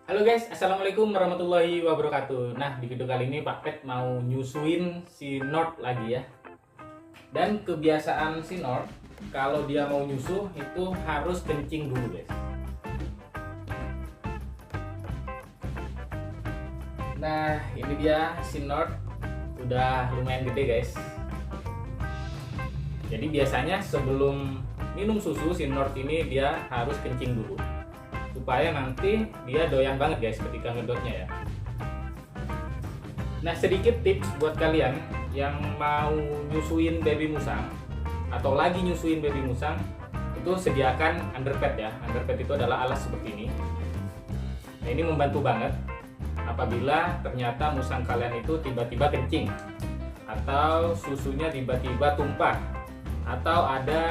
Halo guys, assalamualaikum warahmatullahi wabarakatuh. Nah, di video kali ini Pak Pet mau nyusuin si Nord lagi ya. Dan kebiasaan si Nord, kalau dia mau nyusu itu harus kencing dulu guys. Nah, ini dia si Nord, udah lumayan gede guys. Jadi biasanya sebelum minum susu si Nord ini dia harus kencing dulu, supaya nanti dia doyan banget guys ketika ngedotnya ya. Nah, sedikit tips buat kalian yang mau nyusuin baby musang atau lagi nyusuin baby musang, itu sediakan underpad ya. Underpad itu adalah alas seperti ini. Nah, ini membantu banget apabila ternyata musang kalian itu tiba-tiba kencing atau susunya tiba-tiba tumpah atau ada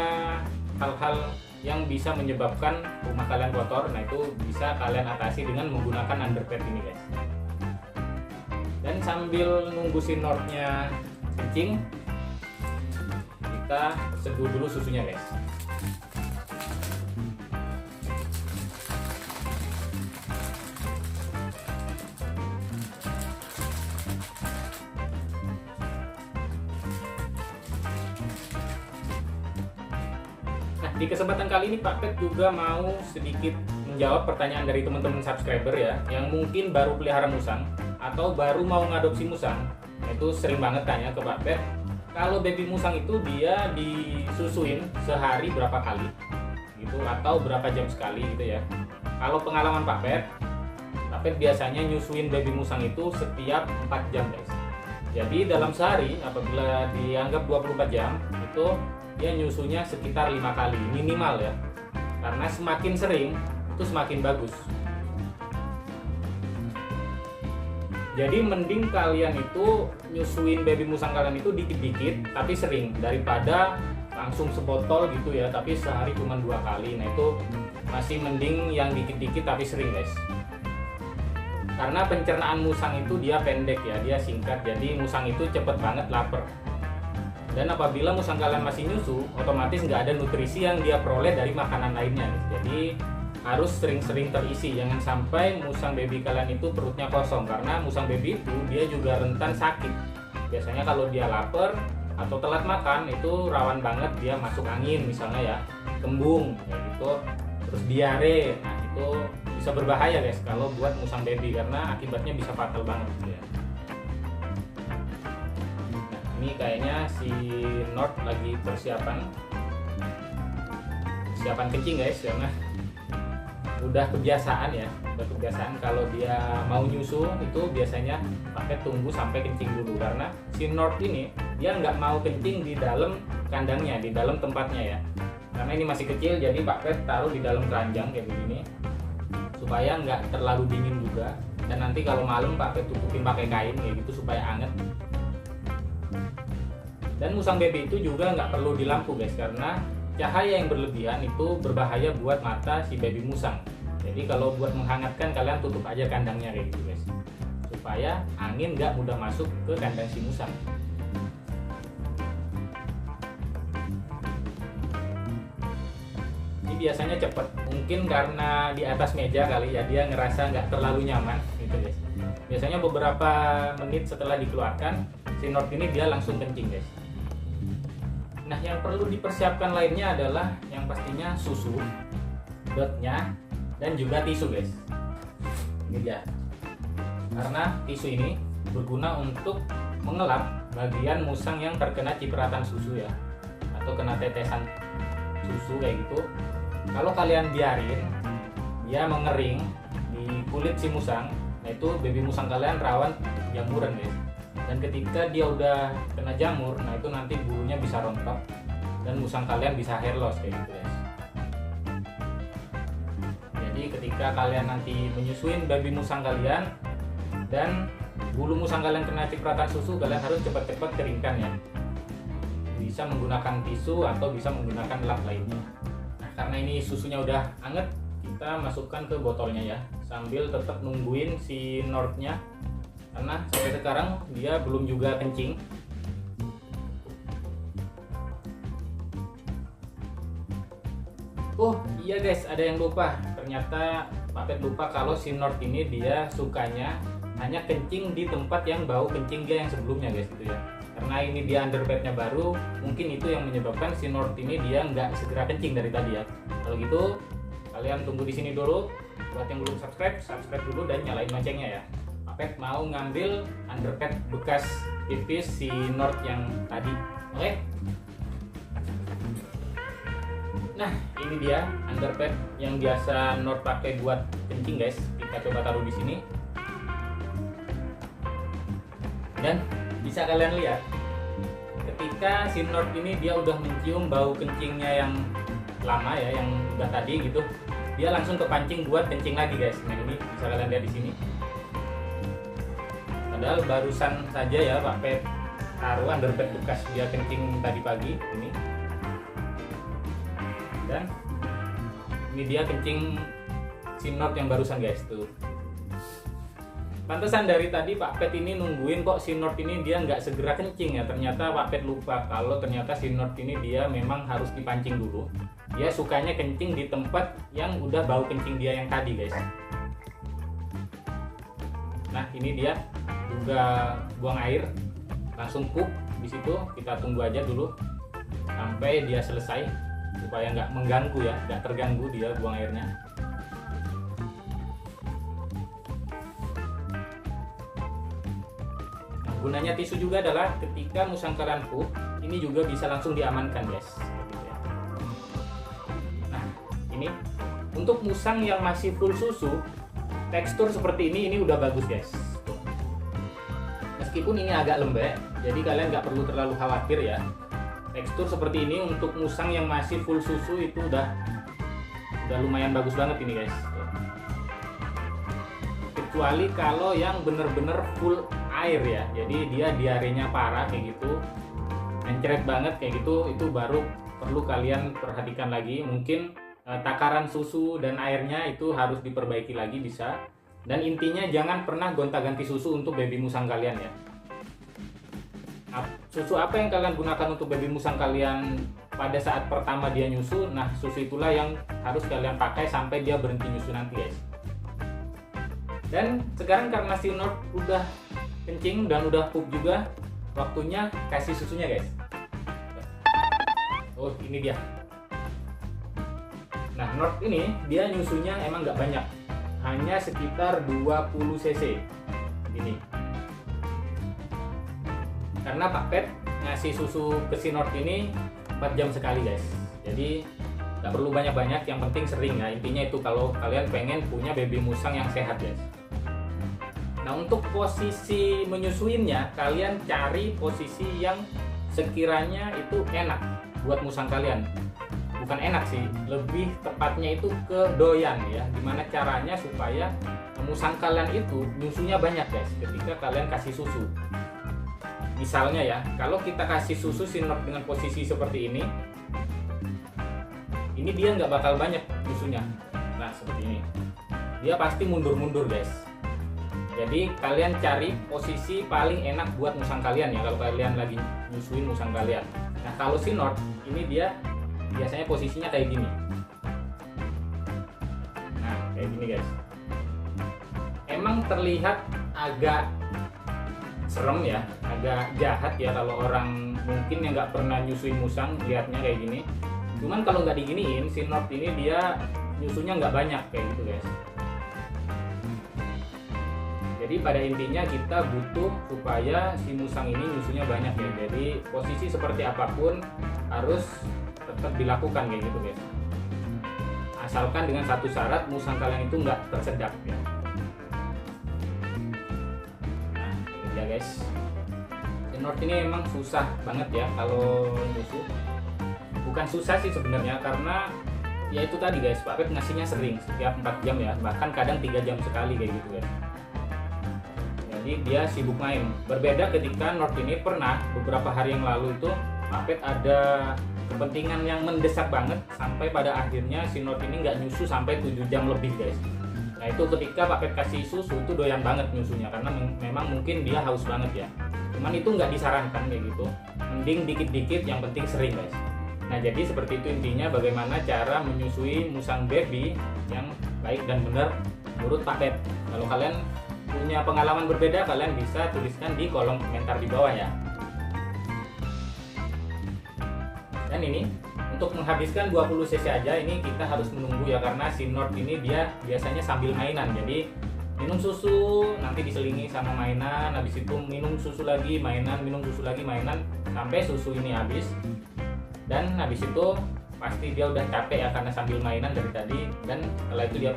hal-hal yang bisa menyebabkan rumah kalian kotor. Nah, itu bisa kalian atasi dengan menggunakan underpad ini guys. Dan sambil nunggu si Nordnya kencing, kita seduh dulu susunya guys. Di kesempatan kali ini Pak Pet juga mau sedikit menjawab pertanyaan dari teman-teman subscriber ya, yang mungkin baru pelihara musang atau baru mau ngadopsi musang. Nah, itu sering banget tanya ke Pak Pet, kalau baby musang itu dia disusuin sehari berapa kali gitu atau berapa jam sekali gitu ya. Kalau pengalaman Pak Pet biasanya nyusuin baby musang itu setiap 4 jam guys. Jadi dalam sehari apabila dianggap 24 jam itu dia nyusunya sekitar 5 kali minimal ya, karena semakin sering itu semakin bagus. Jadi mending kalian itu nyusuin baby musang kalian itu dikit-dikit tapi sering, daripada langsung sebotol gitu ya tapi sehari cuma 2 kali. Nah, itu masih mending yang dikit-dikit tapi sering guys, karena pencernaan musang itu dia pendek ya, dia singkat, jadi musang itu cepet banget lapar. Dan apabila musang kalian masih nyusu, otomatis nggak ada nutrisi yang dia peroleh dari makanan lainnya. Jadi harus sering-sering terisi, jangan sampai musang baby kalian itu perutnya kosong, karena musang baby itu dia juga rentan sakit. Biasanya kalau dia lapar atau telat makan itu rawan banget dia masuk angin misalnya ya, kembung ya gitu, terus diare. Nah, itu bisa berbahaya guys kalau buat musang baby, karena akibatnya bisa fatal banget gitu ya. Ini kayaknya si Nord lagi persiapan kencing guys, karena udah kebiasaan ya, kalau dia mau nyusu itu biasanya pakai tunggu sampai kencing dulu, karena si Nord ini dia nggak mau kencing di dalam kandangnya, di dalam tempatnya ya, karena ini masih kecil. Jadi Pak Pet taruh di dalam keranjang kayak begini supaya nggak terlalu dingin juga, dan nanti kalau malam Pak Pet tutupin pakai kain kayak gitu supaya anget. Dan musang baby itu juga nggak perlu di lampu guys, karena cahaya yang berlebihan itu berbahaya buat mata si baby musang. Jadi kalau buat menghangatkan kalian tutup aja kandangnya kayak gitu guys, supaya angin nggak mudah masuk ke kandang si musang. Ini biasanya cepet, mungkin karena di atas meja kali ya, dia ngerasa nggak terlalu nyaman gitu guys. Biasanya beberapa menit setelah dikeluarkan, si Nord ini dia langsung kencing guys. Nah, yang perlu dipersiapkan lainnya adalah yang pastinya susu, dotnya, dan juga tisu guys. Ini dia. Karena tisu ini berguna untuk mengelap bagian musang yang terkena cipratan susu ya, atau kena tetesan susu kayak gitu. Kalau kalian biarin dia mengering di kulit si musang, nah itu baby musang kalian rawan jamuran guys. Dan ketika dia udah kena jamur, nah itu nanti bulunya bisa rontok dan musang kalian bisa hair loss kayak gitu guys. Jadi ketika kalian nanti menyusuin baby musang kalian dan bulu musang kalian kena cipratan susu, kalian harus cepat-cepat keringkan ya. Bisa menggunakan tisu atau bisa menggunakan lap lainnya. Nah, karena ini susunya udah anget, kita masukkan ke botolnya ya, sambil tetap nungguin si Nordnya, karena sampai sekarang dia belum juga kencing. Oh iya guys, ada yang lupa, ternyata Pak Pet lupa kalau si North ini dia sukanya hanya kencing di tempat yang bau kencing dia yang sebelumnya guys, gitu ya. Karena ini dia underbednya baru, mungkin itu yang menyebabkan si North ini dia nggak segera kencing dari tadi ya. Kalau gitu kalian tunggu di sini dulu. Buat yang belum subscribe, subscribe dulu dan nyalain loncengnya ya. Pak Pet mau ngambil underbed bekas pipis si North yang tadi. Oke? Nah, ini dia underbed yang biasa North pakai buat kencing guys. Kita coba taruh di sini. Dan bisa kalian lihat ketika si North ini dia udah mencium bau kencingnya yang lama ya, yang udah tadi gitu, dia langsung kepancing buat kencing lagi guys. Nah, ini bisa kalian lihat di sini. Padahal barusan saja ya Pak Pet taruh underbed bekas dia kencing tadi pagi ini. Dan ini dia kencing si North yang barusan guys tuh. Pantesan dari tadi Pak Pet ini nungguin kok si North ini dia nggak segera kencing ya. Ternyata Pak Pet lupa kalau ternyata si North ini dia memang harus dipancing dulu. Dia sukanya kencing di tempat yang udah bau kencing dia yang tadi guys. Nah, ini dia juga buang air, langsung pup di situ. Kita tunggu aja dulu sampai dia selesai supaya nggak mengganggu ya, nggak terganggu dia buang airnya. Gunanya tisu juga adalah ketika musang kalian pup, ini juga bisa langsung diamankan guys. Nah, ini untuk musang yang masih full susu, tekstur seperti ini udah bagus guys. Meskipun ini agak lembek, jadi kalian nggak perlu terlalu khawatir ya. Tekstur seperti ini untuk musang yang masih full susu itu udah lumayan bagus banget ini guys. Kecuali kalau yang bener-bener full air ya, jadi dia diarenya parah kayak gitu, mencret banget kayak gitu, itu baru perlu kalian perhatikan lagi. Mungkin takaran susu dan airnya itu harus diperbaiki lagi bisa. Dan intinya jangan pernah gonta-ganti susu untuk baby musang kalian ya. Susu apa yang kalian gunakan untuk baby musang kalian pada saat pertama dia nyusu, nah susu itulah yang harus kalian pakai sampai dia berhenti nyusu nanti guys. Dan sekarang karena si North udah kencing dan udah pup juga, waktunya kasih susunya guys. Oh, ini dia. Nah, North ini dia nyusunya emang nggak banyak, hanya sekitar 20 cc ini. Karena Pak Pet ngasih susu ke si North ini 4 jam sekali guys, jadi nggak perlu banyak-banyak, yang penting sering ya. Intinya itu kalau kalian pengen punya baby musang yang sehat guys. Nah, untuk posisi menyusuinnya, kalian cari posisi yang sekiranya itu enak buat musang kalian. Bukan enak sih, lebih tepatnya itu ke doyan ya. Gimana caranya supaya musang kalian itu nyusunya banyak guys ketika kalian kasih susu. Misalnya ya, kalau kita kasih susu si North dengan posisi seperti ini dia nggak bakal banyak nyusunya. Nah, seperti ini. Dia pasti mundur-mundur guys. Jadi kalian cari posisi paling enak buat musang kalian ya kalau kalian lagi nyusuin musang kalian. Nah, kalau si North ini dia biasanya posisinya kayak gini. Nah, kayak gini guys. Emang terlihat agak serem ya, agak jahat ya kalau orang mungkin yang nggak pernah nyusuin musang lihatnya kayak gini. Cuman kalau nggak diginiin, si North ini dia nyusunya nggak banyak kayak gitu guys. Jadi pada intinya kita butuh supaya si musang ini nyusunya banyak ya. Jadi posisi seperti apapun harus tetap dilakukan kayak gitu guys. Asalkan dengan satu syarat, musang kalian itu nggak tersedak ya. Nah, ini dia guys. Si North ini emang susah banget ya kalau nyusu. Bukan susah sih sebenarnya, karena ya itu tadi guys, Pak Pet ngasihnya sering, setiap 4 jam ya, bahkan kadang 3 jam sekali kayak gitu guys. Jadi dia sibuk main. Berbeda ketika North ini pernah beberapa hari yang lalu itu Pak Pet ada kepentingan yang mendesak banget, sampai pada akhirnya si North ini nggak nyusu sampai 7 jam lebih guys. Nah, itu ketika Pak Pet kasih susu itu doyan banget nyusunya, karena memang mungkin dia haus banget ya. Cuman itu nggak disarankan kayak gitu, mending dikit-dikit, yang penting sering guys. Nah, jadi seperti itu intinya bagaimana cara menyusui musang baby yang baik dan benar menurut Pak Pet. Kalau kalian punya pengalaman berbeda, kalian bisa tuliskan di kolom komentar di bawah ya. Dan ini untuk menghabiskan 20 cc aja ini kita harus menunggu ya, karena si Nord ini dia biasanya sambil mainan. Jadi minum susu, nanti diselingi sama mainan, habis itu minum susu lagi, mainan, minum susu lagi, mainan, sampai susu ini habis. Dan habis itu pasti dia udah capek ya karena sambil mainan dari tadi, dan setelah itu dia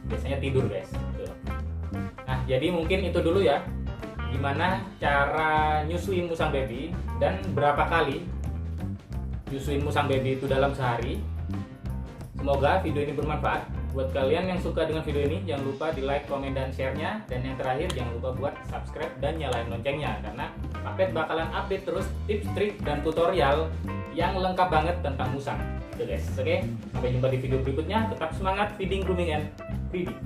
biasanya tidur guys. Nah jadi mungkin itu dulu ya, gimana cara nyusuin musang baby dan berapa kali nyusuin musang baby itu dalam sehari. Semoga video ini bermanfaat. Buat kalian yang suka dengan video ini, jangan lupa di like, komen, dan share-nya. Dan yang terakhir, jangan lupa buat subscribe dan nyalain loncengnya, karena Pak Pet bakalan update terus tips, trik, dan tutorial yang lengkap banget tentang musang. Gitu guys, oke? Sampai jumpa di video berikutnya. Tetap semangat feeding, grooming, and breeding.